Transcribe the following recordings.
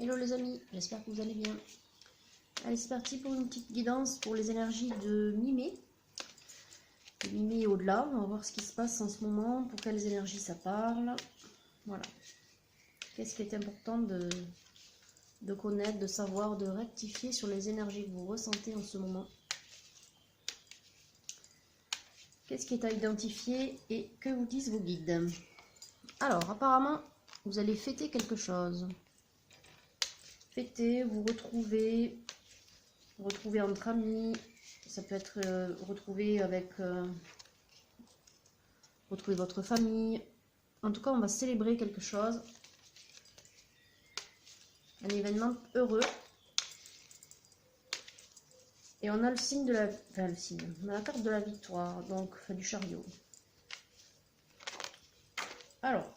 Hello les amis, j'espère que vous allez bien. Allez, c'est parti pour une petite guidance pour les énergies de mi-mai. De mi-mai et au-delà, on va voir ce qui se passe en ce moment, pour quelles énergies ça parle. Voilà. Qu'est-ce qui est important de connaître, de savoir, de rectifier sur les énergies que vous ressentez en ce moment. Qu'est-ce qui est à identifier et que vous disent vos guides? Alors, apparemment, vous allez fêter quelque chose. Fêter, vous retrouver entre amis, ça peut être retrouver votre famille. En tout cas, on va célébrer quelque chose, un événement heureux. Et on a le signe de la, on a la carte de la victoire, donc du chariot. Alors,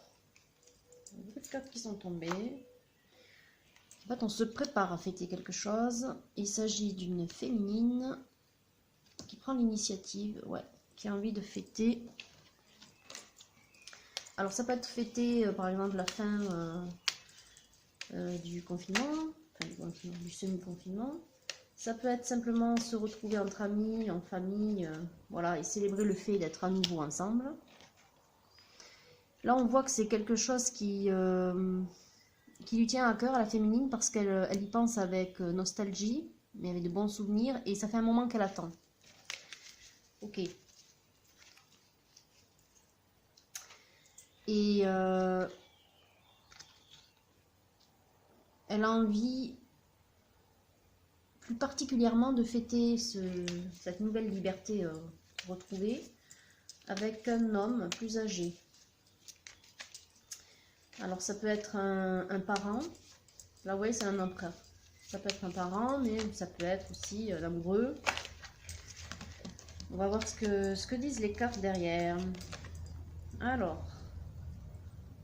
il y a beaucoup de cartes qui sont tombées. En fait, on se prépare à fêter quelque chose. Il s'agit d'une féminine qui prend l'initiative, ouais, qui a envie de fêter. Alors, ça peut être fêter, par exemple, la fin du confinement, du semi-confinement. Ça peut être simplement se retrouver entre amis, en famille, voilà, et célébrer le fait d'être à nouveau ensemble. Là, on voit que c'est quelque chose qui lui tient à cœur à la féminine parce qu'elle y pense avec nostalgie, mais avec de bons souvenirs, et ça fait un moment qu'elle attend. Ok. Et elle a envie plus particulièrement de fêter cette nouvelle liberté retrouvée avec un homme plus âgé. Alors ça peut être un parent, là vous voyez c'est un empereur. Ça peut être un parent, mais ça peut être aussi l'amoureux. On va voir ce que disent les cartes derrière. Alors,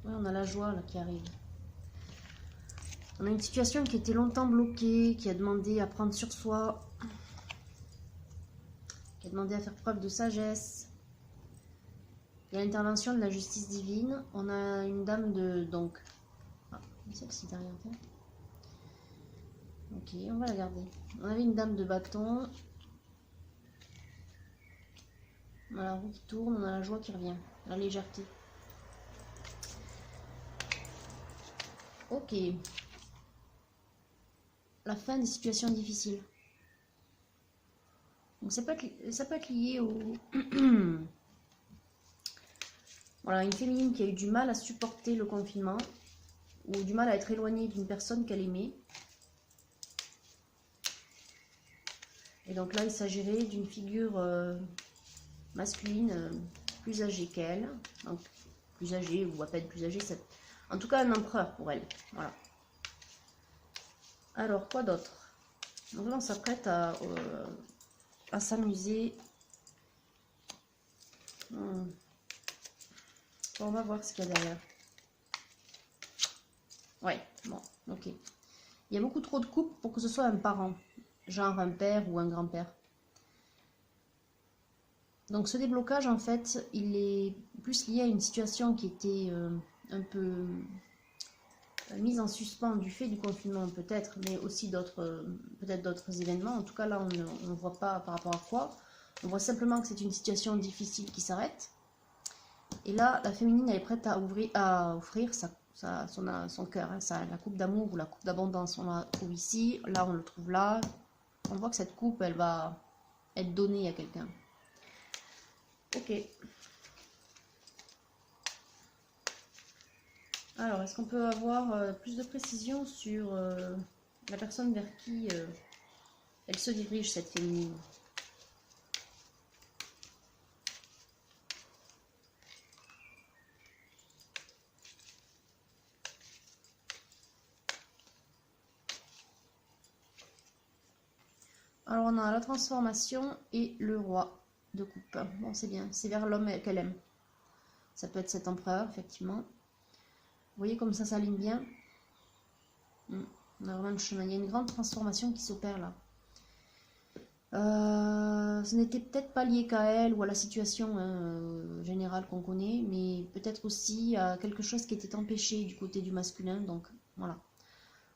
ouais, on a la joie là qui arrive. On a une situation qui était longtemps bloquée, qui a demandé à prendre sur soi, qui a demandé à faire preuve de sagesse. Il y a l'intervention de la justice divine. On a une dame de... donc... Ah, celle-ci derrière. Ok, on va la garder. On avait une dame de bâton. On a la roue qui tourne, on a la joie qui revient. La légèreté. Ok. La fin des situations difficiles. Donc ça peut être lié au... Voilà, une féminine qui a eu du mal à supporter le confinement ou du mal à être éloignée d'une personne qu'elle aimait. Et donc là, il s'agirait d'une figure masculine plus âgée qu'elle. Donc plus âgée ou à peine plus âgée. En tout cas, un empereur pour elle. Voilà. Alors, quoi d'autre? Donc là, on s'apprête à s'amuser. On va voir ce qu'il y a derrière. Ouais, bon, ok. Il y a beaucoup trop de couples pour que ce soit un parent, genre un père ou un grand-père. Donc ce déblocage, en fait, il est plus lié à une situation qui était un peu mise en suspens du fait du confinement peut-être, mais aussi peut-être d'autres événements. En tout cas, là, on ne voit pas par rapport à quoi. On voit simplement que c'est une situation difficile qui s'arrête. Et là, la féminine, elle est prête à offrir son cœur, hein, la coupe d'amour ou la coupe d'abondance. On la trouve ici, là on le trouve là. On voit que cette coupe, elle va être donnée à quelqu'un. Ok. Alors, est-ce qu'on peut avoir plus de précision sur la personne vers qui elle se dirige, cette féminine? Alors, on a la transformation et le roi de coupe. Bon, c'est bien, c'est vers l'homme qu'elle aime. Ça peut être cet empereur, effectivement. Vous voyez comme ça s'aligne bien. On a vraiment le chemin. Il y a une grande transformation qui s'opère là. Ce n'était peut-être pas lié qu'à elle ou à la situation générale qu'on connaît, mais peut-être aussi à quelque chose qui était empêché du côté du masculin. Donc voilà.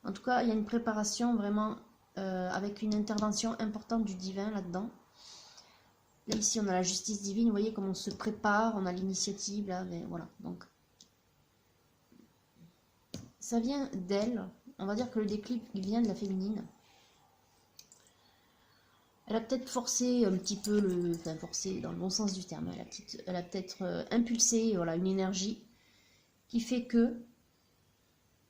En tout tout cas, il y a une préparation vraiment avec une intervention importante du divin là-dedans. Là, ici, on a la justice divine. Vous voyez comment on se prépare, on a l'initiative, là, mais voilà. Donc, ça vient d'elle. On va dire que le déclic, il vient de la féminine. Elle a peut-être forcé un petit peu, enfin forcé dans le bon sens du terme, elle a peut-être impulsé voilà, une énergie qui fait que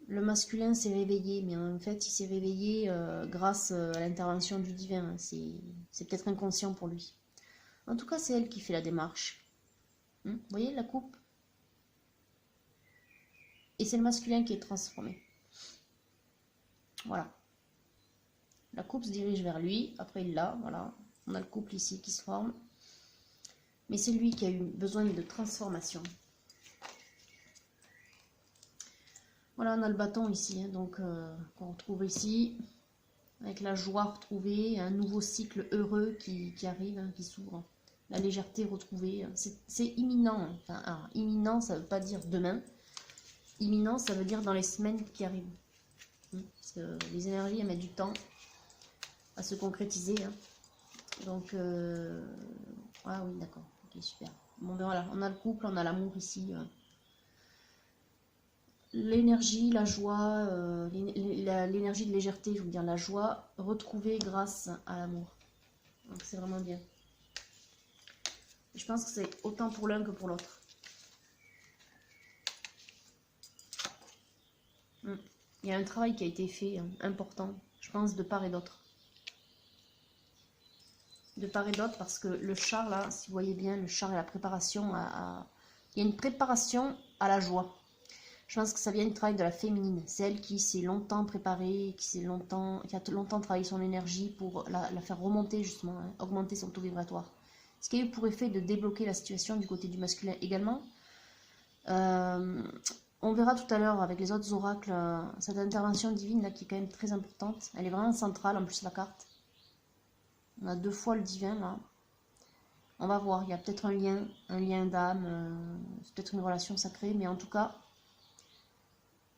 le masculin s'est réveillé, mais en fait il s'est réveillé grâce à l'intervention du divin, c'est peut-être inconscient pour lui. En tout cas c'est elle qui fait la démarche. Vous voyez la coupe? Et c'est le masculin qui est transformé. Voilà. La coupe se dirige vers lui, après il l'a, voilà. On a le couple ici qui se forme. Mais c'est lui qui a eu besoin de transformation. Voilà, on a le bâton ici, hein, donc qu'on retrouve ici, avec la joie retrouvée, un nouveau cycle heureux qui arrive, hein, qui s'ouvre. La légèreté retrouvée, c'est imminent. Enfin, alors, imminent, ça ne veut pas dire demain. Imminent, ça veut dire dans les semaines qui arrivent. Parce que les énergies, elles mettent du temps à se concrétiser. Hein. Donc, ah oui, d'accord. Ok, super. Bon, ben voilà, on a le couple, on a l'amour ici. L'énergie, la joie, l'énergie de légèreté, je veux dire la joie, retrouvée grâce à l'amour. Donc c'est vraiment bien. Je pense que c'est autant pour l'un que pour l'autre. Il y a un travail qui a été fait, hein, important, je pense, de part et d'autre. De part et d'autre, parce que le char, là, si vous voyez bien, le char et la préparation il y a une préparation à la joie. Je pense que ça vient du travail de la féminine. C'est elle qui s'est longtemps préparée, qui a longtemps travaillé son énergie pour la faire remonter justement, hein, augmenter son taux vibratoire. Ce qui a eu pour effet de débloquer la situation du côté du masculin également. On verra tout à l'heure avec les autres oracles, cette intervention divine là qui est quand même très importante. Elle est vraiment centrale en plus la carte. On a 2 fois le divin là. On va voir, il y a peut-être un lien d'âme, c'est peut-être une relation sacrée, mais en tout cas,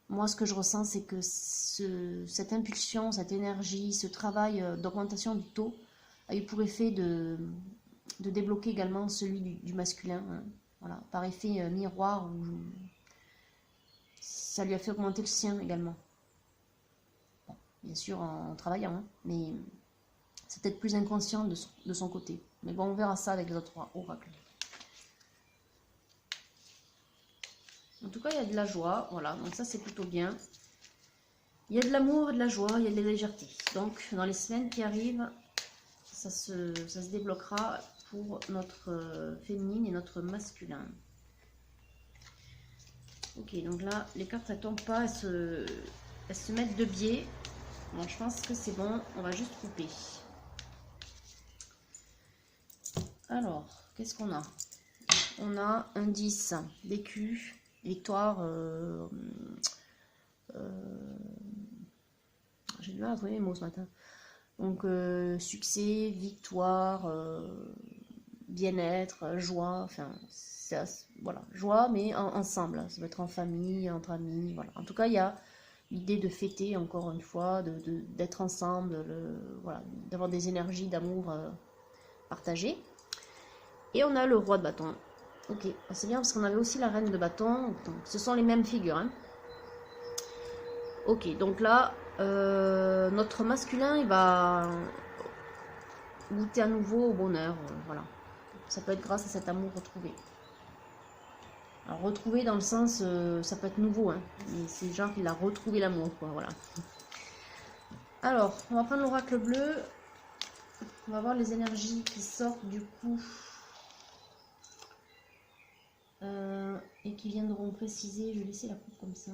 moi, ce que je ressens, c'est que cette impulsion, cette énergie, ce travail d'augmentation du taux a eu pour effet de débloquer également celui du masculin. Hein. Voilà, par effet miroir, où ça lui a fait augmenter le sien également. Bon, bien sûr, en travaillant, hein, mais c'est peut-être plus inconscient de son côté. Mais bon, on verra ça avec les autres oracles. En tout cas, il y a de la joie, voilà, donc ça c'est plutôt bien. Il y a de l'amour, de la joie, il y a de la légèreté. Donc, dans les semaines qui arrivent, ça se débloquera pour notre féminine et notre masculin. Ok, donc là, les cartes, elles tombent pas, elles se mettent de biais. Bon, je pense que c'est bon, on va juste couper. Alors, qu'est-ce qu'on a? On a un 10, vécu, victoire, j'ai du mal à trouver les mots ce matin. Donc, succès, victoire, bien-être, joie, enfin, voilà, joie, mais ensemble. Ça peut être en famille, entre amis, voilà. En tout cas, il y a l'idée de fêter, encore une fois, d'être ensemble, voilà, d'avoir des énergies d'amour partagées. Et on a le roi de bâton. Ok, c'est bien parce qu'on avait aussi la reine de bâton. Donc, ce sont les mêmes figures. Hein. Ok, donc là, notre masculin, il va goûter à nouveau au bonheur. Voilà. Ça peut être grâce à cet amour retrouvé. Alors, retrouvé dans le sens, ça peut être nouveau. Hein, mais c'est genre qu'il a retrouvé l'amour. Voilà. Alors, on va prendre l'oracle bleu. On va voir les énergies qui sortent du coup. Et qui viendront préciser, je vais laisser la coupe comme ça,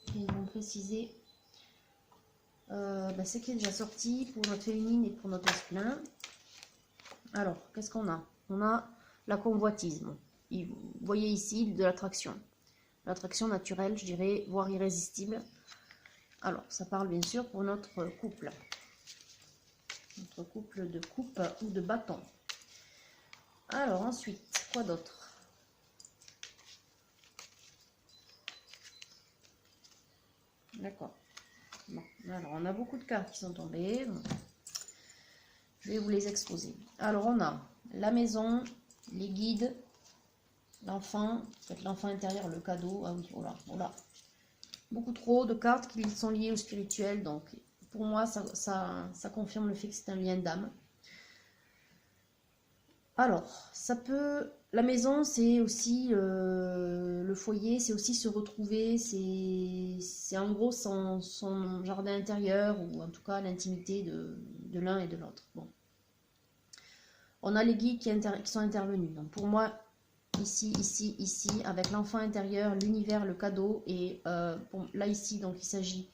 qui viendront préciser ce qui est déjà sorti pour notre féminine et pour notre masculin. Alors, qu'est-ce qu'on a? On a la convoitise. Vous voyez ici de l'attraction. L'attraction naturelle, je dirais, voire irrésistible. Alors, ça parle bien sûr pour notre couple. Notre couple de coupe ou de bâton. Alors, ensuite, quoi d'autre? D'accord. Bon. Alors, on a beaucoup de cartes qui sont tombées. Je vais vous les exposer. Alors, on a la maison, les guides, l'enfant, peut-être l'enfant intérieur, le cadeau. Ah oui, voilà, voilà. Beaucoup trop de cartes qui sont liées au spirituel. Donc, pour moi, ça confirme le fait que c'est un lien d'âme. Alors, ça peut... La maison, c'est aussi le foyer, c'est aussi se retrouver, c'est en gros son jardin intérieur, ou en tout cas l'intimité de l'un et de l'autre. Bon. On a les guides qui sont intervenus. Donc pour moi, ici, ici, ici, avec l'enfant intérieur, l'univers, le cadeau, et là ici, donc il s'agit,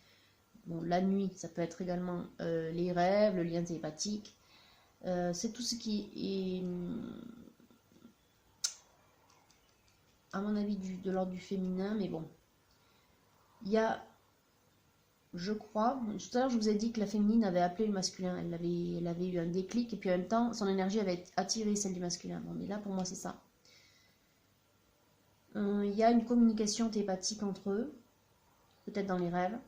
bon, la nuit, ça peut être également les rêves, le lien télépathique, c'est tout ce qui est... à mon avis, de l'ordre du féminin, mais bon. Il y a, je crois, tout à l'heure je vous ai dit que la féminine avait appelé le masculin, elle avait eu un déclic, et puis en même temps, son énergie avait attiré celle du masculin. Bon, mais là, pour moi, c'est ça. Il y a une communication télépathique entre eux, peut-être dans les rêves.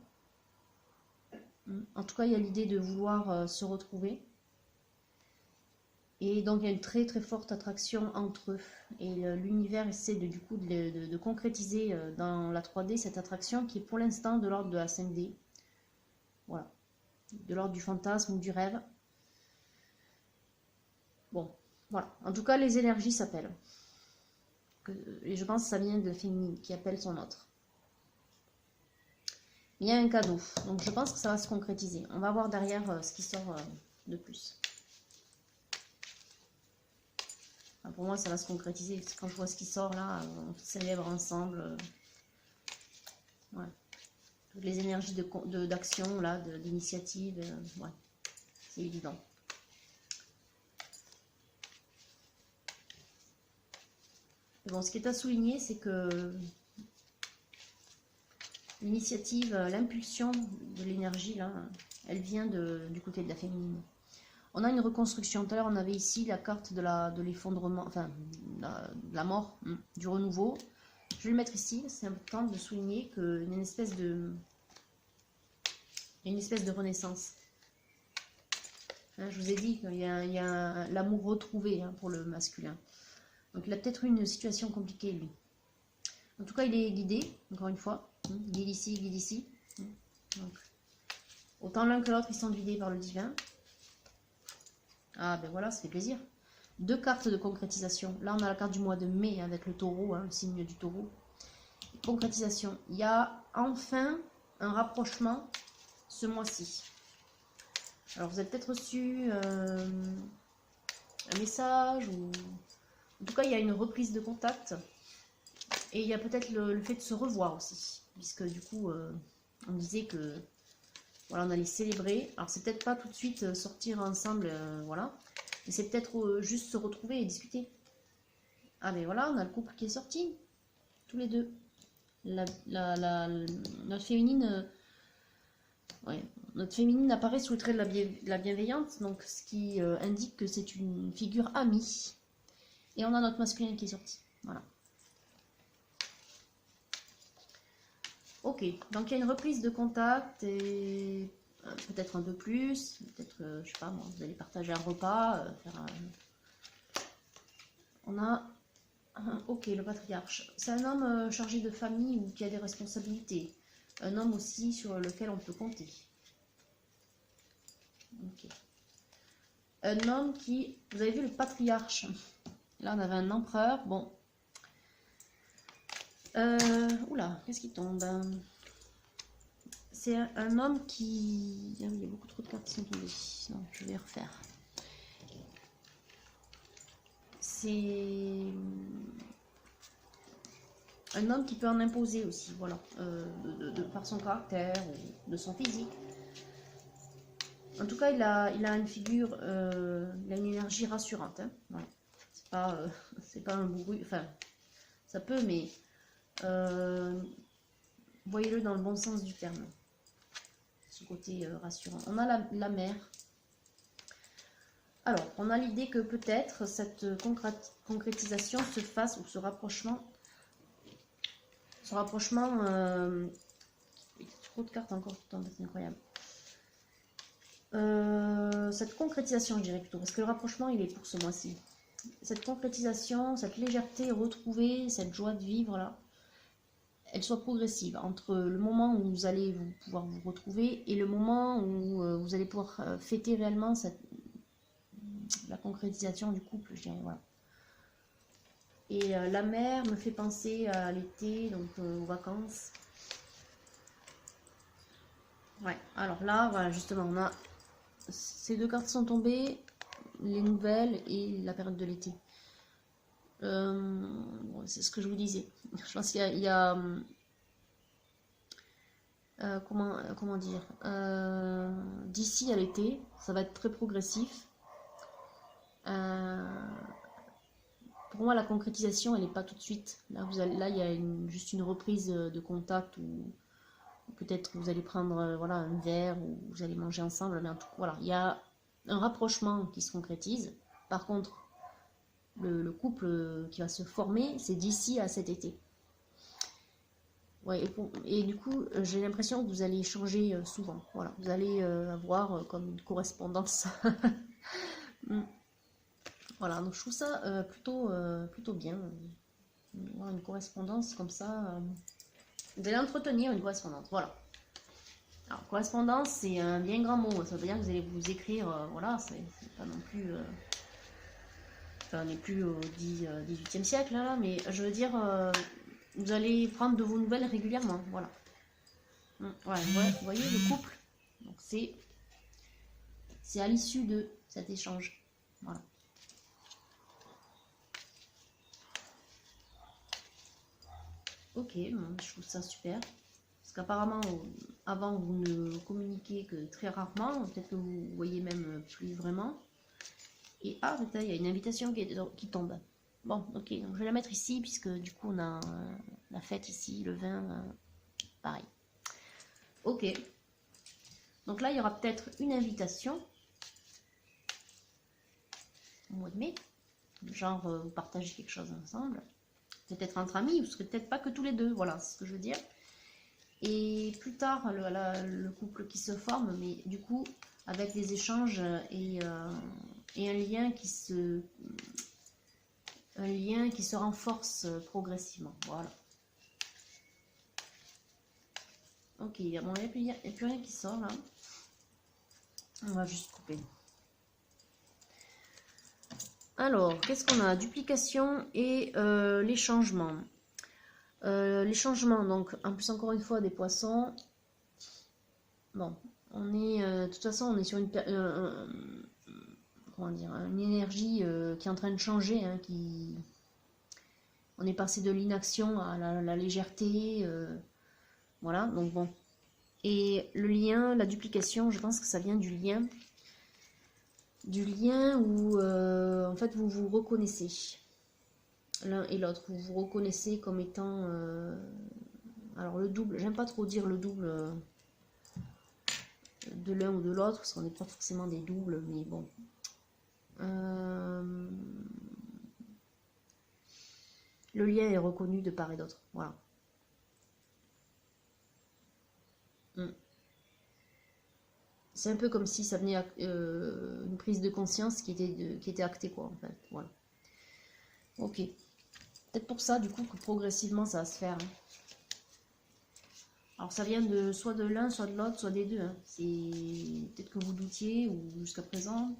En tout cas, il y a l'idée de vouloir se retrouver. Et donc, il y a une très très forte attraction entre eux. Et l'univers essaie du coup de concrétiser dans la 3D cette attraction qui est pour l'instant de l'ordre de la 5D. Voilà. De l'ordre du fantasme ou du rêve. Bon, voilà. En tout cas, les énergies s'appellent. Et je pense que ça vient de la féminine qui appelle son autre. Il y a un cadeau. Donc, je pense que ça va se concrétiser. On va voir derrière ce qui sort de plus. Pour moi, ça va se concrétiser. Quand je vois ce qui sort là, on célèbre ensemble. Ouais. Toutes les énergies d'action, là, d'initiative. Ouais. C'est évident. Bon, ce qui est à souligner, c'est que l'initiative, l'impulsion de l'énergie, là, elle vient du côté de la féminine. On a une reconstruction. Tout à l'heure, on avait ici la carte de l'effondrement, enfin, de la mort, du renouveau. Je vais le mettre ici. C'est important de souligner qu'il y a une espèce de renaissance. Hein, je vous ai dit qu'il y a l'amour retrouvé pour le masculin. Donc, il a peut-être eu une situation compliquée, lui. En tout cas, il est guidé, encore une fois. Guide ici, guide ici. Donc, autant l'un que l'autre, ils sont guidés par le divin. Ah ben voilà, ça fait plaisir. 2 cartes de concrétisation. Là, on a la carte du mois de mai avec le taureau, le signe du taureau. Concrétisation. Il y a enfin un rapprochement ce mois-ci. Alors, vous avez peut-être reçu un message, ou... En tout cas, il y a une reprise de contact. Et il y a peut-être le fait de se revoir aussi. Puisque du coup, on disait que... Voilà, on allait célébrer. Alors, c'est peut-être pas tout de suite sortir ensemble, voilà. Mais c'est peut-être juste se retrouver et discuter. Ah, mais voilà, on a le couple qui est sorti. Tous les deux. Notre féminine... ouais, notre féminine apparaît sous le trait de la bienveillance. Donc, ce qui indique que c'est une figure amie. Et on a notre masculin qui est sorti. Voilà. Ok, donc il y a une reprise de contact et peut-être un peu plus, peut-être, je sais pas moi, vous allez partager un repas, On a, ok, le patriarche. C'est un homme chargé de famille ou qui a des responsabilités. Un homme aussi sur lequel on peut compter. Ok. Un homme qui, vous avez vu le patriarche. Là on avait un empereur, bon. Oula, qu'est-ce qui tombe? C'est un homme qui... Ah oui, il y a beaucoup trop de cartes qui sont tombées. Non, je vais refaire. C'est un homme qui peut en imposer aussi, voilà, par son caractère, ou de son physique. En tout cas, il a une figure, il a une énergie rassurante. Hein. Voilà. C'est pas un bourru, enfin, ça peut, mais voyez-le dans le bon sens du terme. Ce côté rassurant. On a la mère. Alors, on a l'idée que peut-être cette concrétisation se fasse, ou ce rapprochement, trop de cartes encore, c'est incroyable. cette concrétisation, je dirais plutôt, parce que le rapprochement, il est pour ce mois-ci. Cette concrétisation, cette légèreté retrouvée, cette joie de vivre là, elle soit progressive entre le moment où vous allez pouvoir vous retrouver et le moment où vous allez pouvoir fêter réellement la concrétisation du couple, je dirais, voilà. Et la mer me fait penser à l'été, donc aux vacances. Ouais, alors là, voilà, justement, on a ces deux cartes sont tombées, les nouvelles et la période de l'été. Bon, c'est ce que je vous disais. Je pense qu'il y a comment dire, d'ici à l'été, ça va être très progressif. Pour moi, la concrétisation, elle n'est pas tout de suite. Là, il y a juste une reprise de contact ou peut-être vous allez prendre voilà, un verre ou vous allez manger ensemble. Mais en tout cas, voilà, il y a un rapprochement qui se concrétise. Par contre, le couple qui va se former, c'est d'ici à cet été. Ouais, et du coup, j'ai l'impression que vous allez échanger souvent. Voilà, vous allez avoir comme une correspondance. Voilà, donc je trouve ça plutôt bien. Avoir une correspondance comme ça. Vous allez entretenir une correspondance. Voilà. Alors, correspondance, c'est un bien grand mot. Ça veut dire que vous allez vous écrire. Voilà, c'est pas non plus. Enfin, on n'est plus au 18e siècle, là, mais je veux dire. Vous allez prendre de vos nouvelles régulièrement, voilà. Voilà, vous voyez le couple. Donc c'est à l'issue de cet échange, voilà. Ok, je trouve ça super. Parce qu'apparemment, avant vous ne communiquiez que très rarement, peut-être que vous voyez même plus vraiment. Et ah, il y a une invitation qui tombe. Bon, ok, donc je vais la mettre ici, puisque du coup on a la fête ici, le vin, pareil. Ok. Donc là, il y aura peut-être une invitation au mois de mai. Genre, vous partagez quelque chose ensemble. Peut-être entre amis, vous serez peut-être pas que tous les deux. Voilà, c'est ce que je veux dire. Et plus tard, le couple qui se forme, mais du coup, avec des échanges et un lien qui se renforce progressivement. Voilà. Ok, bon, il n'y a plus rien qui sort là. On va juste couper. Alors, qu'est-ce qu'on a? Duplication et les changements. Les changements, donc, en plus, encore une fois, des poissons. Bon, on est, de toute façon, on est sur comment dire, une énergie qui est en train de changer, hein, on est passé de l'inaction à la légèreté, voilà, donc bon. Et le lien, la duplication, je pense que ça vient du lien où, en fait, vous vous reconnaissez, l'un et l'autre, vous vous reconnaissez comme étant, alors le double, j'aime pas trop dire le double de l'un ou de l'autre, parce qu'on n'est pas forcément des doubles, mais bon. Le lien est reconnu de part et d'autre, voilà. C'est un peu comme si ça venait une prise de conscience qui était actée, quoi, en fait, voilà. Ok. Peut-être pour ça, du coup, que progressivement, ça va se faire. Hein. Alors, ça vient soit de l'un, soit de l'autre, soit des deux. Hein. C'est peut-être que vous doutiez, ou jusqu'à présent.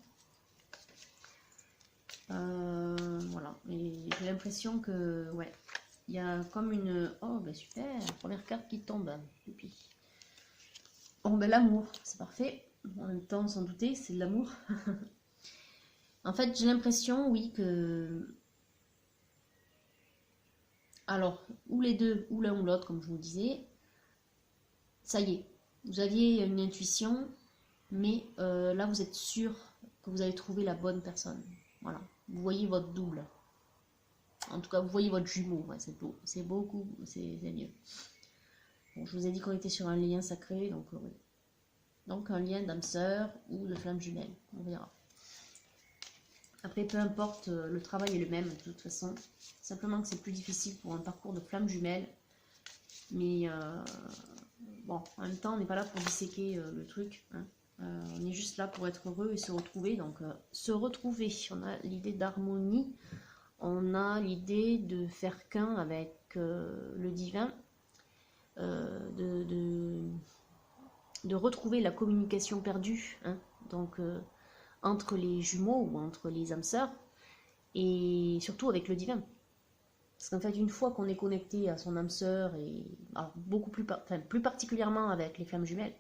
Voilà. Et j'ai l'impression que, ouais, il y a comme une... Oh, ben super, première carte qui tombe. Depuis. Bon, ben l'amour, c'est parfait. En même temps, sans douter, c'est de l'amour. En fait, j'ai l'impression, oui, que... Alors, ou les deux, ou l'un ou l'autre, comme je vous disais, ça y est, vous aviez une intuition, mais là, vous êtes sûr que vous avez trouvé la bonne personne. Voilà, vous voyez votre double. En tout cas, vous voyez votre jumeau, ouais, c'est beaucoup, c'est mieux. Bon, je vous ai dit qu'on était sur un lien sacré, donc oui. Donc un lien d'âme sœur ou de flamme jumelle, on verra. Après, peu importe, le travail est le même de toute façon. Simplement que c'est plus difficile pour un parcours de flamme jumelle. Mais bon, en même temps, on n'est pas là pour disséquer le truc. Hein. On est juste là pour être heureux et se retrouver. Donc, se retrouver, on a l'idée d'harmonie, on a l'idée de faire qu'un avec le divin, de retrouver la communication perdue, hein, donc entre les jumeaux ou entre les âmes sœurs, et surtout avec le divin. Parce qu'en fait, une fois qu'on est connecté à son âme sœur, et alors beaucoup plus, plus particulièrement avec les flammes jumelles,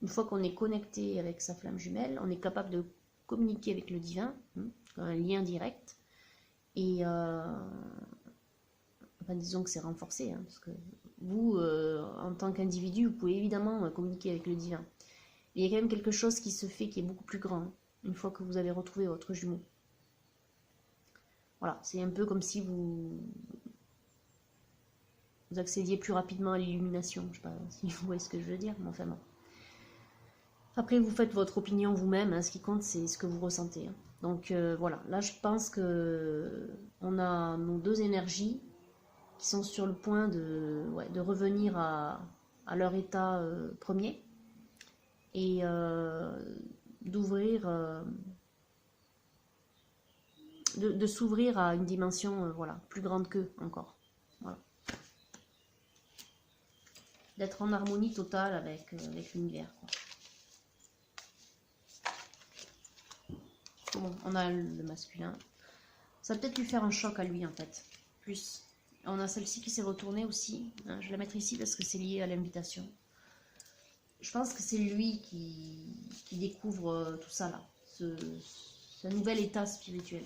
une fois qu'on est connecté avec sa flamme jumelle, on est capable de communiquer avec le divin, hein, un lien direct, et enfin, disons que c'est renforcé, hein, parce que vous, en tant qu'individu, vous pouvez évidemment communiquer avec le divin. Il y a quand même quelque chose qui se fait qui est beaucoup plus grand, hein, une fois que vous avez retrouvé votre jumeau. Voilà, c'est un peu comme si vous accédiez plus rapidement à l'illumination. Je ne sais pas si vous voyez ce que je veux dire, mais enfin bon. Après, vous faites votre opinion vous-même, hein, ce qui compte, c'est ce que vous ressentez. Hein. Donc voilà, là je pense que on a nos deux énergies qui sont sur le point de revenir à leur état premier et d'ouvrir, de s'ouvrir à une dimension voilà, plus grande qu'eux encore. Voilà. D'être en harmonie totale avec l'univers. Bon, on a le masculin. Ça va peut-être lui faire un choc à lui en fait. Plus. On a celle-ci qui s'est retournée aussi. Hein, je vais la mettre ici parce que c'est lié à l'invitation. Je pense que c'est lui qui découvre tout ça là. Ce nouvel état spirituel.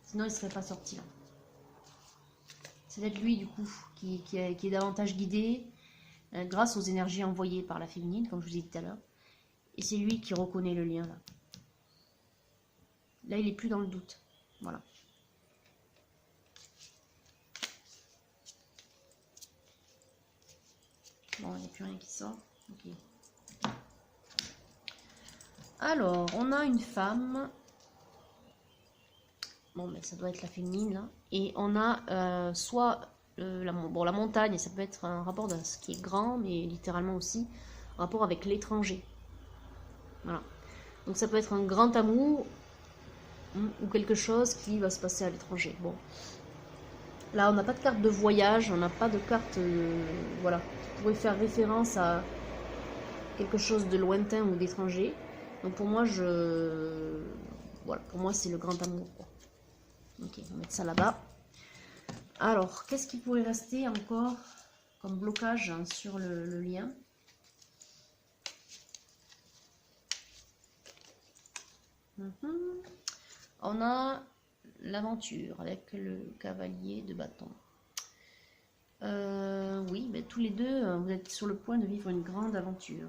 Sinon il ne serait pas sorti là. C'est peut-être lui du coup qui est davantage guidé grâce aux énergies envoyées par la féminine, comme je vous ai dit tout à l'heure. Et c'est lui qui reconnaît le lien là. Là il n'est plus dans le doute. Voilà. Bon, il n'y a plus rien qui sort. Ok. Alors, on a une femme. Bon, mais ça doit être la féminine, là. Et on a soit la montagne, ça peut être un rapport de ce qui est grand, mais littéralement aussi un rapport avec l'étranger. Voilà. Donc ça peut être un grand amour ou quelque chose qui va se passer à l'étranger. Bon. Là, on n'a pas de carte de voyage, on n'a pas de carte, voilà, qui pourrait faire référence à quelque chose de lointain ou d'étranger. Donc pour moi, voilà, pour moi c'est le grand amour. Quoi. Ok, on va mettre ça là-bas. Alors, qu'est-ce qui pourrait rester encore comme blocage hein, sur le lien? On a l'aventure avec le cavalier de bâton. Oui, mais tous les deux, vous êtes sur le point de vivre une grande aventure.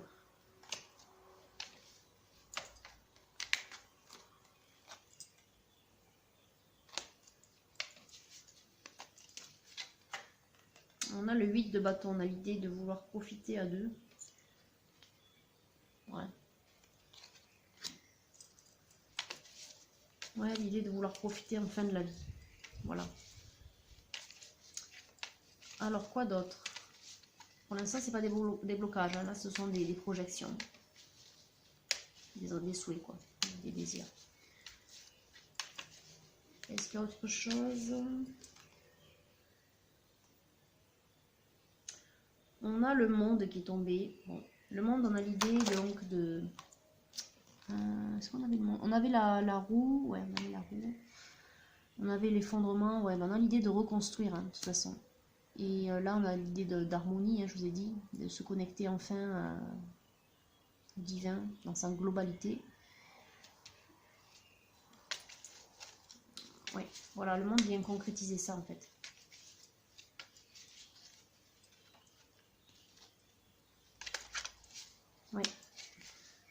On a le 8 de bâton, on a l'idée de vouloir profiter à deux. Ouais. Ouais, l'idée de vouloir profiter enfin de la vie. Voilà. Alors, quoi d'autre? Pour l'instant, c'est pas des blocages. Hein. Là, ce sont des projections. Des souhaits, quoi. Des désirs. Est-ce qu'il y a autre chose? On a le monde qui est tombé. Bon, le monde, on a l'idée donc de... Est-ce qu'on avait le monde? On avait la roue. Ouais, on avait la roue. On avait l'effondrement. Ouais, ben on a l'idée de reconstruire, hein, de toute façon. Et là, on a l'idée d'harmonie, hein, je vous ai dit, de se connecter enfin au divin dans sa globalité. Ouais, voilà, le monde vient concrétiser ça en fait. Ouais.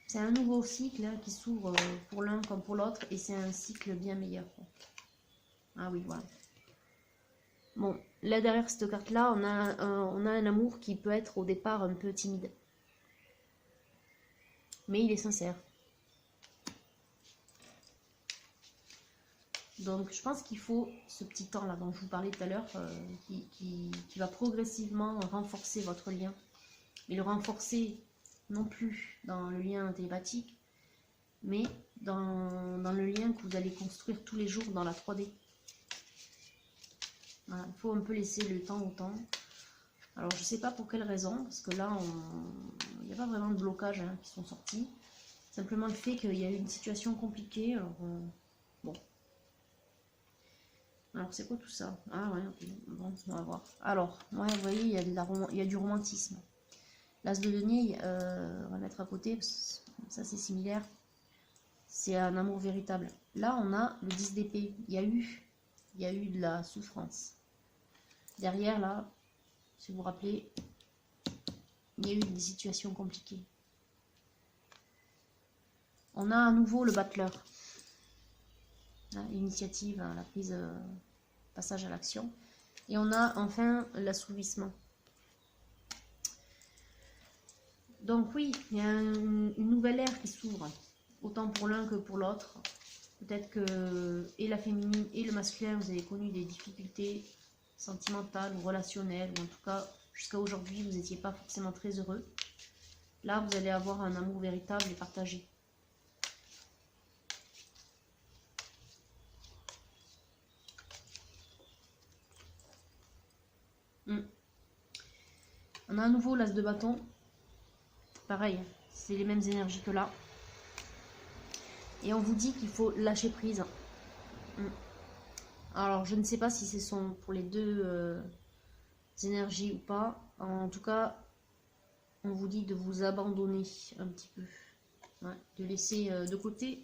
C'est un nouveau cycle hein, qui s'ouvre pour l'un comme pour l'autre et c'est un cycle bien meilleur. Quoi. Ah oui, voilà. Bon, là derrière cette carte-là, on a un amour qui peut être au départ un peu timide. Mais il est sincère. Donc je pense qu'il faut ce petit temps-là dont je vous parlais tout à l'heure, qui va progressivement renforcer votre lien. Mais le renforcer non plus dans le lien télépathique, mais dans le lien que vous allez construire tous les jours dans la 3D. Voilà, il faut un peu laisser le temps au temps. Alors je sais pas pour quelle raison, parce que là il n'y a pas vraiment de blocage hein, qui sont sortis. Simplement le fait qu'il y a eu une situation compliquée. Alors, bon. Alors c'est quoi tout ça? Ah ouais, ok. Bon, on va voir. Alors, ouais, vous voyez, il y a du romantisme. L'as de denier, on va mettre à côté, parce que ça c'est similaire. C'est un amour véritable. Là, on a le 10 d'épée. Il y a eu de la souffrance. Derrière, là, si vous vous rappelez, il y a eu des situations compliquées. On a à nouveau le battleur. L'initiative, la prise, passage à l'action. Et on a enfin l'assouvissement. Donc oui, il y a une nouvelle ère qui s'ouvre, autant pour l'un que pour l'autre. Peut-être que et la féminine et le masculin, vous avez connu des difficultés sentimentales ou relationnelles, ou en tout cas, jusqu'à aujourd'hui, vous n'étiez pas forcément très heureux. Là, vous allez avoir un amour véritable et partagé. On a à nouveau l'as de bâton. Pareil, c'est les mêmes énergies que là. Et on vous dit qu'il faut lâcher prise. Alors, je ne sais pas si ce sont pour les deux énergies ou pas. En tout cas, on vous dit de vous abandonner un petit peu. Ouais, de laisser de côté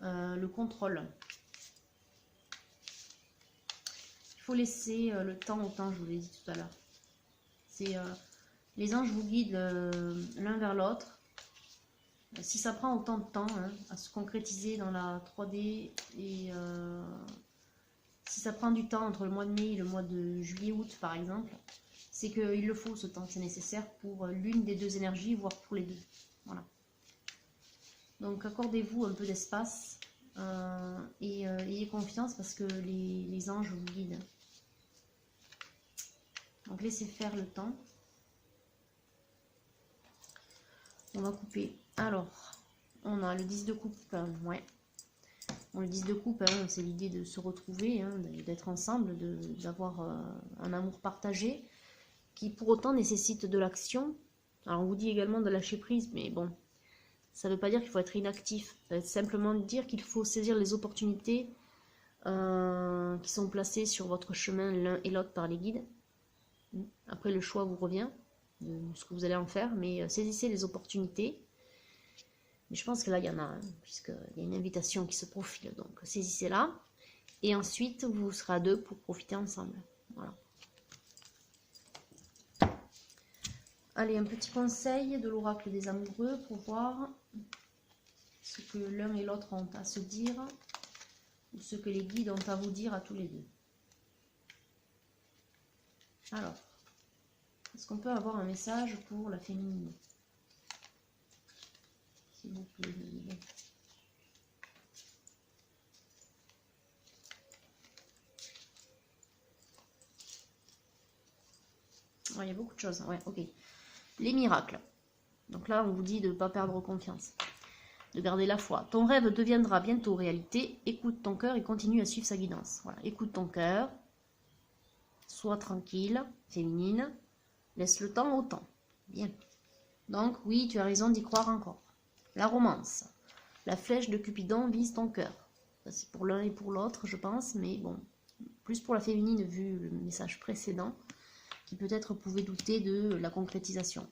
le contrôle. Il faut laisser le temps au temps, je vous l'ai dit tout à l'heure. C'est les anges vous guident l'un vers l'autre. Si ça prend autant de temps hein, à se concrétiser dans la 3D et si ça prend du temps entre le mois de mai et le mois de juillet-août par exemple, c'est qu'il le faut ce temps, c'est nécessaire pour l'une des deux énergies, voire pour les deux. Voilà. Donc accordez-vous un peu d'espace et ayez confiance parce que les anges vous guident. Donc laissez faire le temps. On va couper. Alors, on a le 10 de coupe. Ouais. Bon, le 10 de coupe, hein, c'est l'idée de se retrouver, hein, d'être ensemble, d'avoir un amour partagé, qui pour autant nécessite de l'action. Alors on vous dit également de lâcher prise, mais bon, ça ne veut pas dire qu'il faut être inactif. Ça veut simplement dire qu'il faut saisir les opportunités qui sont placées sur votre chemin l'un et l'autre par les guides. Après, le choix vous revient de ce que vous allez en faire, mais saisissez les opportunités. Mais je pense que là, il y en a, hein, puisqu'il y a une invitation qui se profile, donc saisissez-la. Et ensuite, vous serez à deux pour profiter ensemble. Voilà. Allez, un petit conseil de l'oracle des amoureux pour voir ce que l'un et l'autre ont à se dire, ou ce que les guides ont à vous dire à tous les deux. Alors, est-ce qu'on peut avoir un message pour la féminine? S'il vous plaît. Ouais, il y a beaucoup de choses. Ouais, ok. Les miracles. Donc là, on vous dit de ne pas perdre confiance, de garder la foi. Ton rêve deviendra bientôt réalité. Écoute ton cœur et continue à suivre sa guidance. Voilà. Écoute ton cœur. Sois tranquille, féminine. Laisse le temps au temps. Bien. Donc, oui, tu as raison d'y croire encore. La romance. La flèche de Cupidon vise ton cœur. C'est pour l'un et pour l'autre, je pense, mais bon, plus pour la féminine vu le message précédent, qui peut-être pouvait douter de la concrétisation.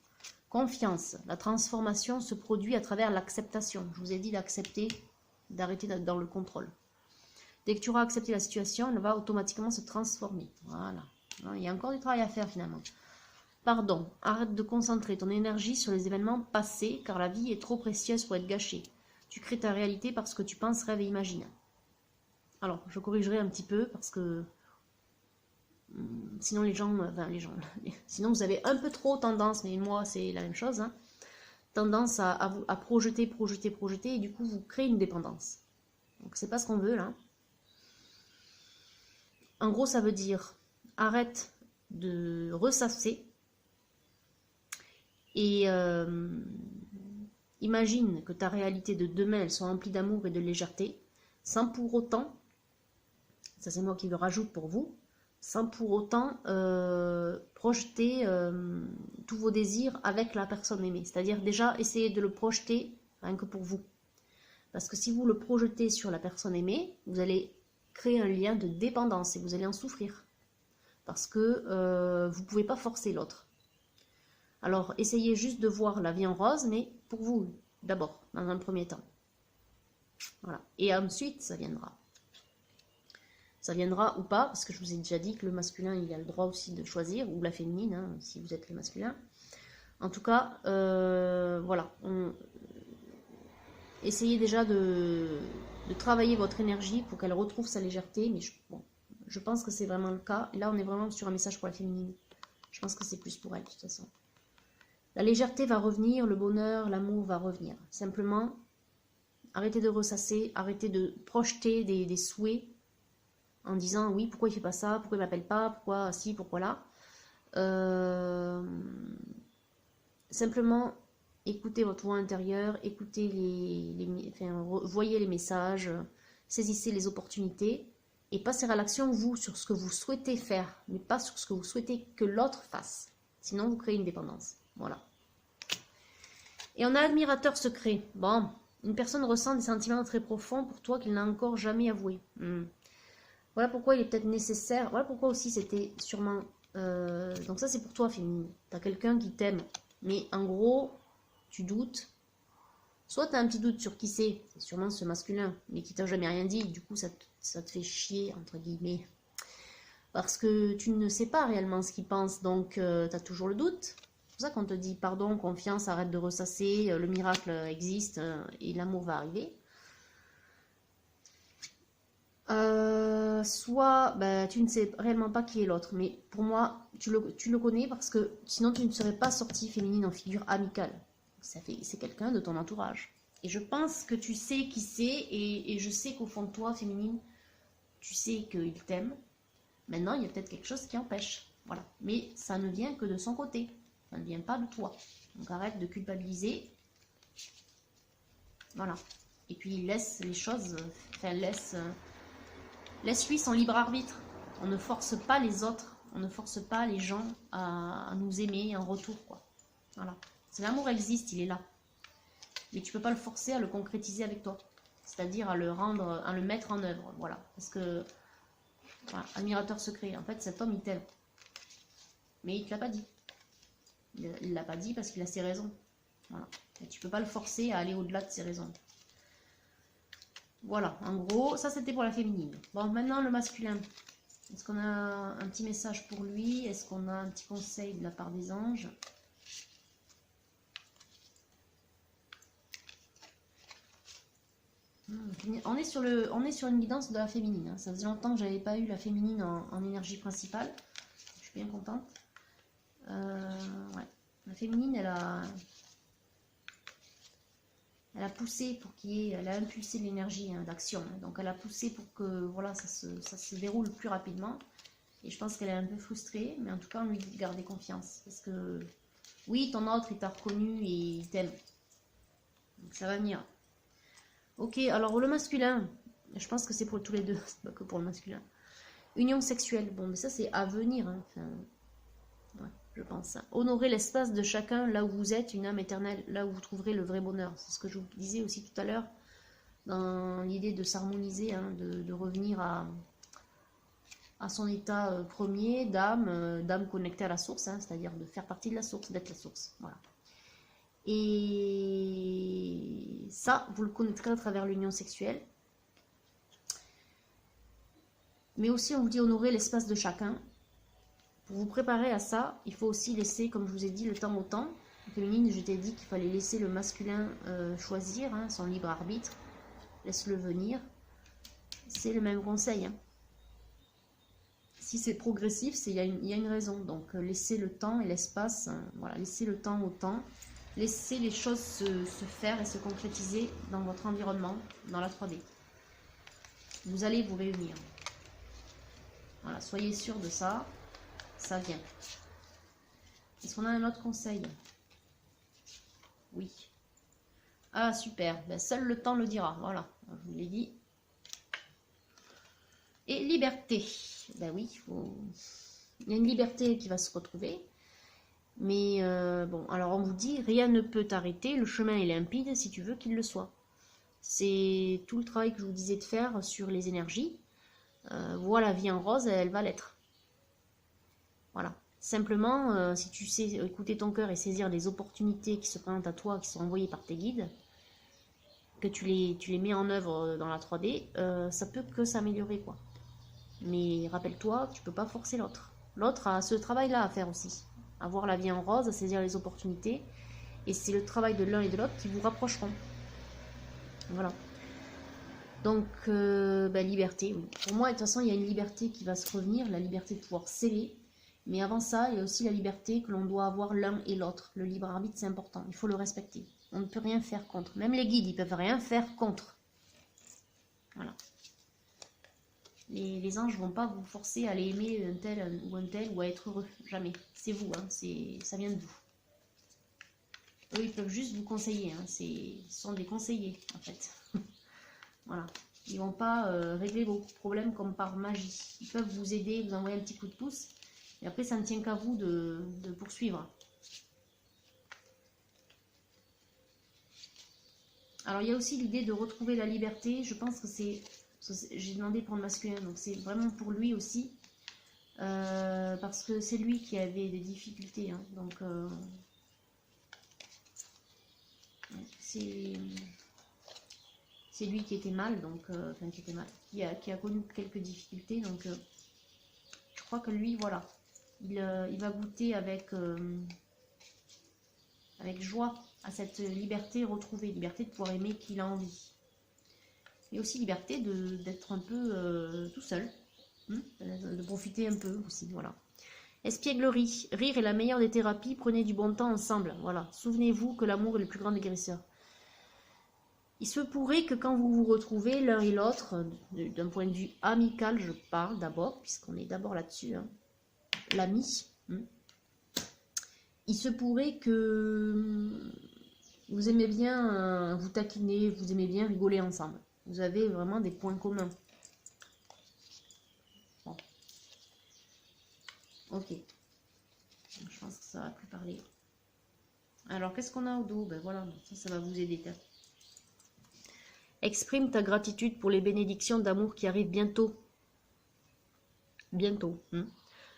Confiance. La transformation se produit à travers l'acceptation. Je vous ai dit d'accepter, d'arrêter d'être dans le contrôle. Dès que tu auras accepté la situation, elle va automatiquement se transformer. Voilà. Il y a encore du travail à faire finalement. Pardon, arrête de concentrer ton énergie sur les événements passés, car la vie est trop précieuse pour être gâchée. Tu crées ta réalité parce que tu penses, rêves et imagines. Alors, je corrigerai un petit peu, parce que sinon sinon vous avez un peu trop tendance, mais moi c'est la même chose, hein, tendance à projeter, et du coup vous créez une dépendance. Donc c'est pas ce qu'on veut là. En gros, ça veut dire arrête de ressasser Et imagine que ta réalité de demain, elle soit remplie d'amour et de légèreté, sans pour autant, ça c'est moi qui le rajoute pour vous, sans pour autant projeter tous vos désirs avec la personne aimée. C'est-à-dire déjà essayer de le projeter rien que pour vous. Parce que si vous le projetez sur la personne aimée, vous allez créer un lien de dépendance et vous allez en souffrir. Parce que vous ne pouvez pas forcer l'autre. Alors essayez juste de voir la vie en rose, mais pour vous d'abord, dans un premier temps. Voilà. Et ensuite, ça viendra. Ça viendra ou pas, parce que je vous ai déjà dit que le masculin, il a le droit aussi de choisir, ou la féminine, hein, si vous êtes le masculin. En tout cas, voilà. Essayez déjà de travailler votre énergie pour qu'elle retrouve sa légèreté, mais bon, je pense que c'est vraiment le cas. Et là, on est vraiment sur un message pour la féminine. Je pense que c'est plus pour elle, de toute façon. La légèreté va revenir, le bonheur, l'amour va revenir. Simplement, arrêtez de ressasser, arrêtez de projeter des souhaits en disant oui, pourquoi il fait pas ça, pourquoi il m'appelle pas, pourquoi si, pourquoi là. Simplement, écoutez votre voix intérieure, écoutez voyez les messages, saisissez les opportunités et passez à l'action, vous, sur ce que vous souhaitez faire, mais pas sur ce que vous souhaitez que l'autre fasse. Sinon, vous créez une dépendance. Voilà. Et on a admirateur secret. Bon, une personne ressent des sentiments très profonds pour toi qu'il n'a encore jamais avoué. Voilà pourquoi il est peut-être nécessaire. Voilà pourquoi aussi c'était sûrement... donc ça c'est pour toi féminine. T'as quelqu'un qui t'aime. Mais en gros, tu doutes. Soit t'as un petit doute sur qui c'est sûrement ce masculin. Mais qui t'a jamais rien dit. Du coup ça te fait chier, entre guillemets. Parce que tu ne sais pas réellement ce qu'il pense. Donc t'as toujours le doute. C'est pour ça qu'on te dit pardon, confiance, arrête de ressasser. Le miracle existe et l'amour va arriver. Soit tu ne sais réellement pas qui est l'autre, mais pour moi tu le connais parce que sinon tu ne serais pas sortie féminine en figure amicale. C'est quelqu'un de ton entourage et je pense que tu sais qui c'est et je sais qu'au fond de toi féminine tu sais qu'il t'aime. Maintenant il y a peut-être quelque chose qui empêche, voilà, mais ça ne vient que de son côté, ça ne vient pas de toi, donc arrête de culpabiliser, voilà, et puis laisse les choses, laisse-lui son libre arbitre. On ne force pas les autres, on ne force pas les gens à nous aimer en retour, quoi. Voilà. Si l'amour existe, il est là. Mais tu peux pas le forcer à le concrétiser avec toi. C'est-à-dire à le mettre en œuvre, voilà. Parce que, voilà, admirateur secret, en fait, cet homme, il t'aime. Mais il te l'a pas dit. Il l'a pas dit parce qu'il a ses raisons. Voilà. Et tu peux pas le forcer à aller au-delà de ses raisons. Voilà, en gros, ça c'était pour la féminine. Bon, maintenant le masculin. Est-ce qu'on a un petit message pour lui? Est-ce qu'on a un petit conseil de la part des anges? On est sur une guidance de la féminine. Hein. Ça faisait longtemps que j'avais pas eu la féminine en énergie principale. Je suis bien contente. Ouais. La féminine, elle a poussé pour elle a impulsé l'énergie d'action. Donc elle a poussé pour que voilà, ça se déroule plus rapidement. Et je pense qu'elle est un peu frustrée, mais en tout cas, on lui dit de garder confiance. Parce que oui, ton autre, il t'a reconnu et il t'aime. Donc ça va venir. Ok, alors le masculin, je pense que c'est pour tous les deux, c'est pas que pour le masculin. Union sexuelle, bon, mais ça c'est à venir. Hein. Enfin, ouais, je pense. Honorer l'espace de chacun là où vous êtes, une âme éternelle, là où vous trouverez le vrai bonheur. C'est ce que je vous disais aussi tout à l'heure, dans l'idée de s'harmoniser, hein, de revenir à son état premier d'âme connectée à la source, hein, c'est-à-dire de faire partie de la source, d'être la source. Voilà. Et ça, vous le connaîtrez à travers l'union sexuelle. Mais aussi, on vous dit honorer l'espace de chacun. Pour vous préparer à ça, il faut aussi laisser, comme je vous ai dit, le temps au temps. Féminine, je t'ai dit qu'il fallait laisser le masculin choisir, hein, son libre arbitre. Laisse-le venir. C'est le même conseil. Hein. Si c'est progressif, il y a une raison. Donc, laissez le temps et l'espace. Voilà, laissez le temps au temps. Laissez les choses se faire et se concrétiser dans votre environnement, dans la 3D. Vous allez vous réunir. Voilà, soyez sûr de ça. Ça vient. Est-ce qu'on a un autre conseil? Oui. Ah, super. Ben, seul le temps le dira. Voilà, je vous l'ai dit. Et liberté. Ben oui, il y a une liberté qui va se retrouver. Mais bon, alors on vous dit, rien ne peut t'arrêter, le chemin est limpide si tu veux qu'il le soit. C'est tout le travail que je vous disais de faire sur les énergies. Vois la vie en rose, elle va l'être. Voilà. Simplement, si tu sais écouter ton cœur et saisir les opportunités qui se présentent à toi, qui sont envoyées par tes guides, que tu les mets en œuvre dans la 3D, ça peut que s'améliorer, quoi. Mais rappelle-toi, tu peux pas forcer l'autre. L'autre a ce travail-là à faire aussi. Avoir la vie en rose, à saisir les opportunités. Et c'est le travail de l'un et de l'autre qui vous rapprocheront. Voilà. Donc, liberté. Oui. Pour moi, de toute façon, il y a une liberté qui va se revenir, la liberté de pouvoir sceller. Mais avant ça, il y a aussi la liberté que l'on doit avoir l'un et l'autre. Le libre arbitre, c'est important. Il faut le respecter. On ne peut rien faire contre. Même les guides, ils peuvent rien faire contre. Voilà. Les anges ne vont pas vous forcer à aller aimer un tel ou à être heureux. Jamais. C'est vous, hein, ça vient de vous. Eux, ils peuvent juste vous conseiller. Hein, ce sont des conseillers, en fait. Voilà. Ils ne vont pas régler vos problèmes comme par magie. Ils peuvent vous aider, vous envoyer un petit coup de pouce. Et après, ça ne tient qu'à vous de poursuivre. Alors, il y a aussi l'idée de retrouver la liberté. Je pense que c'est... J'ai demandé pour le masculin, donc c'est vraiment pour lui aussi. Parce que c'est lui qui avait des difficultés. Hein, donc, c'est lui qui était mal, donc... enfin, qui était mal. Qui a connu quelques difficultés, donc... je crois que lui, voilà. Il va goûter avec joie à cette liberté retrouvée, liberté de pouvoir aimer qu'il a envie. Et aussi liberté d'être un peu tout seul, de profiter un peu aussi, voilà. Espièglerie, rire est la meilleure des thérapies, prenez du bon temps ensemble, voilà. Souvenez-vous que l'amour est le plus grand des guérisseurs. Il se pourrait que quand vous vous retrouvez l'un et l'autre, d'un point de vue amical, je parle d'abord, puisqu'on est d'abord là-dessus, hein, l'ami, il se pourrait que vous aimez bien vous taquiner, vous aimez bien rigoler ensemble. Vous avez vraiment des points communs. Bon. Ok. Je pense que ça va plus parler. Alors, qu'est-ce qu'on a au dos? Ben voilà, ça va vous aider. Exprime ta gratitude pour les bénédictions d'amour qui arrivent bientôt. Bientôt.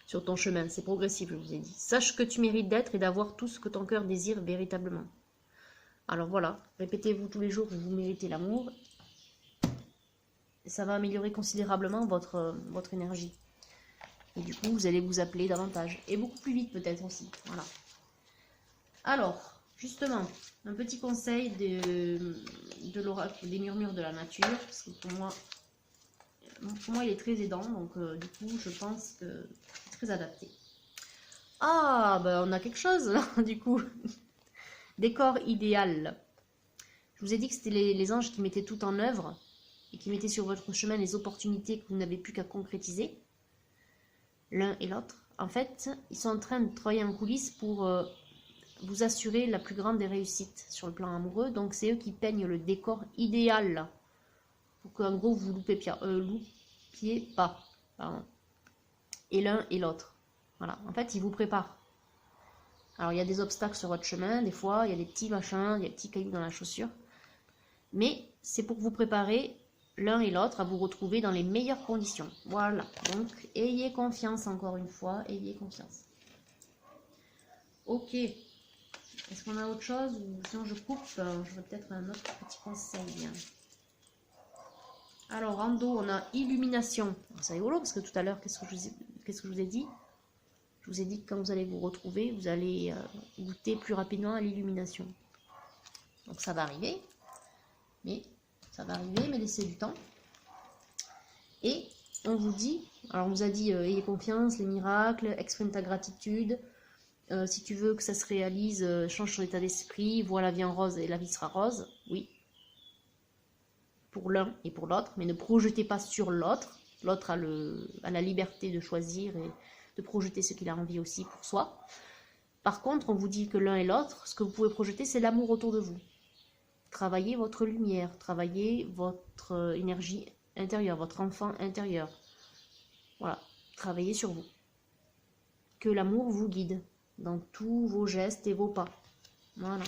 Sur ton chemin. C'est progressif, je vous ai dit. Sache que tu mérites d'être et d'avoir tout ce que ton cœur désire véritablement. Alors voilà, répétez-vous tous les jours que vous méritez l'amour. Ça va améliorer considérablement votre énergie. Et du coup, vous allez vous appeler davantage. Et beaucoup plus vite peut-être aussi. Voilà. Alors, justement, un petit conseil de l'oracle des murmures de la nature. Parce que pour moi, il est très aidant. Donc, du coup, je pense que c'est très adapté. Ah, ben on a quelque chose là, du coup. Décor idéal. Je vous ai dit que c'était les anges qui mettaient tout en œuvre et qui mettaient sur votre chemin les opportunités que vous n'avez plus qu'à concrétiser, l'un et l'autre. En fait, ils sont en train de travailler en coulisses pour vous assurer la plus grande des réussites sur le plan amoureux. Donc, c'est eux qui peignent le décor idéal pour qu'en gros, vous loupiez pas. Pardon. Et l'un et l'autre. Voilà. En fait, ils vous préparent. Alors, il y a des obstacles sur votre chemin. Des fois, il y a des petits machins, il y a des petits cailloux dans la chaussure. Mais c'est pour vous préparer l'un et l'autre à vous retrouver dans les meilleures conditions. Voilà, donc ayez confiance encore une fois, ayez confiance. Ok, est-ce qu'on a autre chose ou sinon je coupe, je vais peut-être un autre petit conseil. Alors en dos on a illumination. C'est rigolo parce que tout à l'heure, qu'est-ce que je vous ai dit? Je vous ai dit que quand vous allez vous retrouver, vous allez goûter plus rapidement à l'illumination. Donc ça va arriver. Mais ça va arriver, mais laissez du temps. Et on vous dit, alors on vous a dit ayez confiance, les miracles, exprime ta gratitude. Si tu veux que ça se réalise, change ton état d'esprit, vois la vie en rose et la vie sera rose. Oui. Pour l'un et pour l'autre, mais ne projetez pas sur l'autre. L'autre a la liberté de choisir et de projeter ce qu'il a envie aussi pour soi. Par contre, on vous dit que l'un et l'autre, ce que vous pouvez projeter, c'est l'amour autour de vous. Travaillez votre lumière, travaillez votre énergie intérieure, votre enfant intérieur. Voilà, travaillez sur vous. Que l'amour vous guide dans tous vos gestes et vos pas. Voilà.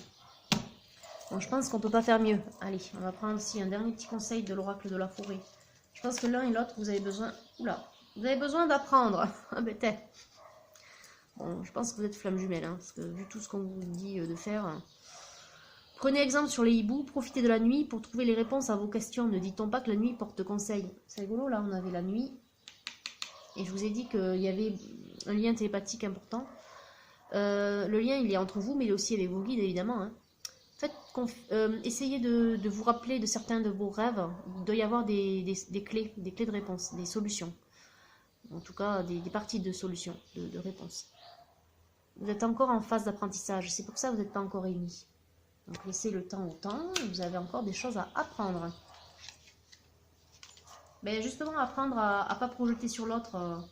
Bon, je pense qu'on ne peut pas faire mieux. Allez, on va prendre aussi un dernier petit conseil de l'oracle de la forêt. Je pense que l'un et l'autre, vous avez besoin... Oula, vous avez besoin d'apprendre. Ah ben t'es. Bon, je pense que vous êtes flamme jumelle, hein, parce que vu tout ce qu'on vous dit de faire... Prenez exemple sur les hiboux, profitez de la nuit pour trouver les réponses à vos questions. Ne dit-on pas que la nuit porte conseil? C'est rigolo, là, on avait la nuit. Et je vous ai dit qu'il y avait un lien télépathique important. Le lien, il est entre vous, mais il est aussi avec vos guides, évidemment. Hein. Essayez de vous rappeler de certains de vos rêves. Il doit y avoir des clés de réponse, des solutions. En tout cas, des parties de solutions, de réponses. Vous êtes encore en phase d'apprentissage. C'est pour ça que vous n'êtes pas encore réunis. Donc laissez le temps au temps. Vous avez encore des choses à apprendre. Mais justement, apprendre à ne pas projeter sur l'autre,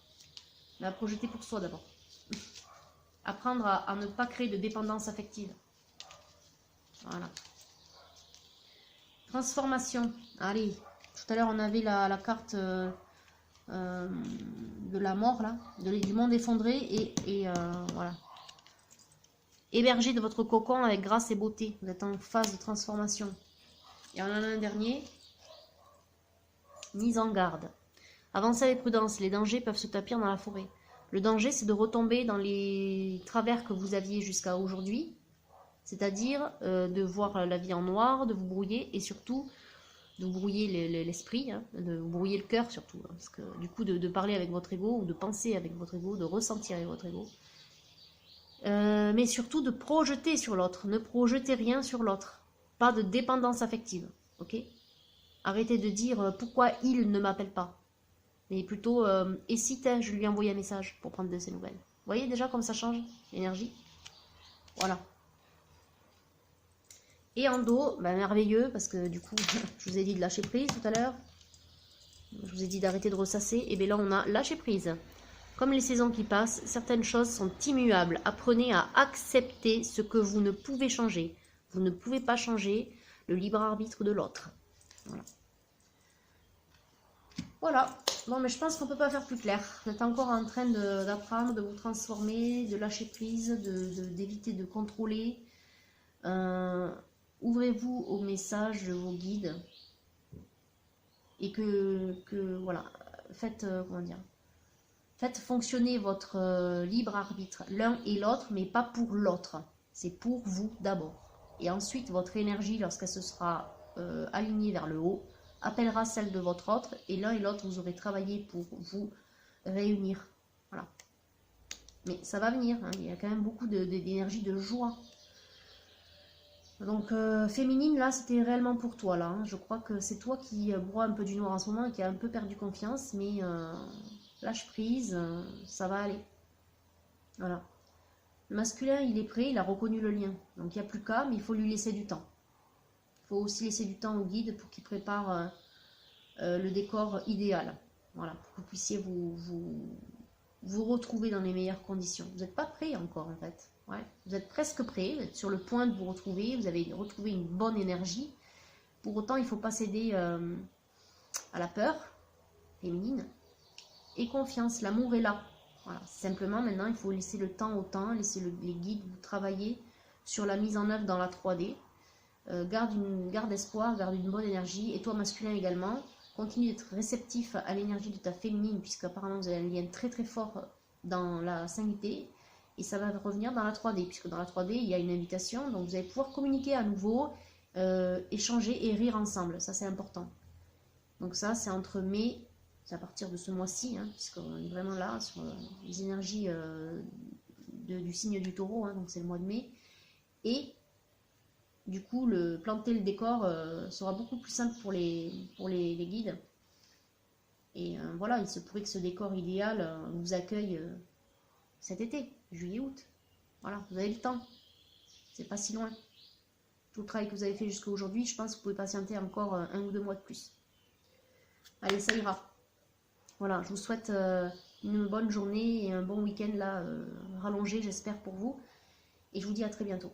mais à projeter pour soi d'abord. Apprendre à ne pas créer de dépendance affective. Voilà. Transformation. Allez, tout à l'heure on avait la carte de la mort, là, du monde effondré, et voilà. Hébergé de votre cocon avec grâce et beauté. Vous êtes en phase de transformation. Et on en a un dernier. Mise en garde. Avancez avec prudence, les dangers peuvent se tapir dans la forêt. Le danger, c'est de retomber dans les travers que vous aviez jusqu'à aujourd'hui, c'est-à-dire de voir la vie en noir, de vous brouiller, et surtout de vous brouiller l'esprit, hein, de vous brouiller le cœur surtout, hein, parce que du coup de parler avec votre ego, ou de penser avec votre ego, de ressentir avec votre ego, mais surtout de projeter sur l'autre. Ne projetez rien sur l'autre, pas de dépendance affective, ok? Arrêtez de dire pourquoi il ne m'appelle pas. Mais plutôt, et si je lui envoie un message pour prendre de ses nouvelles. Vous voyez déjà comme ça change l'énergie? Voilà. Et en dos, bah, merveilleux, parce que du coup, je vous ai dit de lâcher prise tout à l'heure. Je vous ai dit d'arrêter de ressasser. Et bien là, on a lâché prise. Comme les saisons qui passent, certaines choses sont immuables. Apprenez à accepter ce que vous ne pouvez changer. Vous ne pouvez pas changer le libre arbitre de l'autre. Voilà. Voilà. Bon, mais je pense qu'on ne peut pas faire plus clair. Vous êtes encore en train d'apprendre, de vous transformer, de lâcher prise, d'éviter de contrôler. Ouvrez-vous au message de vos guides. Et voilà, faites, comment dire, faites fonctionner votre libre arbitre, l'un et l'autre, mais pas pour l'autre. C'est pour vous d'abord. Et ensuite, votre énergie, lorsqu'elle se sera alignée vers le haut, appellera celle de votre autre, et l'un et l'autre, vous aurez travaillé pour vous réunir. Voilà. Mais ça va venir, hein. Il y a quand même beaucoup d'énergie, de joie. Donc, féminine, là, c'était réellement pour toi, là. Hein. Je crois que c'est toi qui broie un peu du noir en ce moment et qui a un peu perdu confiance, mais lâche prise, ça va aller. Voilà. Le masculin, il est prêt, il a reconnu le lien. Donc, il n'y a plus qu'à, mais il faut lui laisser du temps. Il faut aussi laisser du temps au guide pour qu'il prépare le décor idéal. Voilà, pour que vous puissiez vous retrouver dans les meilleures conditions. Vous n'êtes pas prêt encore, en fait. Ouais, vous êtes presque prêt, vous êtes sur le point de vous retrouver, vous avez retrouvé une bonne énergie. Pour autant, il ne faut pas céder à la peur féminine. Et confiance, l'amour est là. Voilà, simplement maintenant, il faut laisser le temps au temps, laisser les guides vous travailler sur la mise en œuvre dans la 3D. Garde espoir, garde une bonne énergie. Et toi, masculin également, continue d'être réceptif à l'énergie de ta féminine, puisque apparemment vous avez un lien très très fort dans la 5D. Et ça va revenir dans la 3D, puisque dans la 3D, il y a une invitation. Donc vous allez pouvoir communiquer à nouveau, échanger et rire ensemble. Ça, c'est important. Donc ça, c'est entre mai, c'est à partir de ce mois-ci, hein, puisqu'on est vraiment là, sur les énergies du signe du taureau, hein, donc c'est le mois de mai. Et du coup, planter le décor sera beaucoup plus simple pour les guides. Et voilà, il se pourrait que ce décor idéal vous accueille cet été, juillet-août. Voilà, vous avez le temps. C'est pas si loin. Tout le travail que vous avez fait jusqu'à aujourd'hui, je pense que vous pouvez patienter encore 1 ou 2 mois de plus. Allez, ça ira. Voilà, je vous souhaite une bonne journée et un bon week-end là, rallongé, j'espère pour vous. et je vous dis à très bientôt.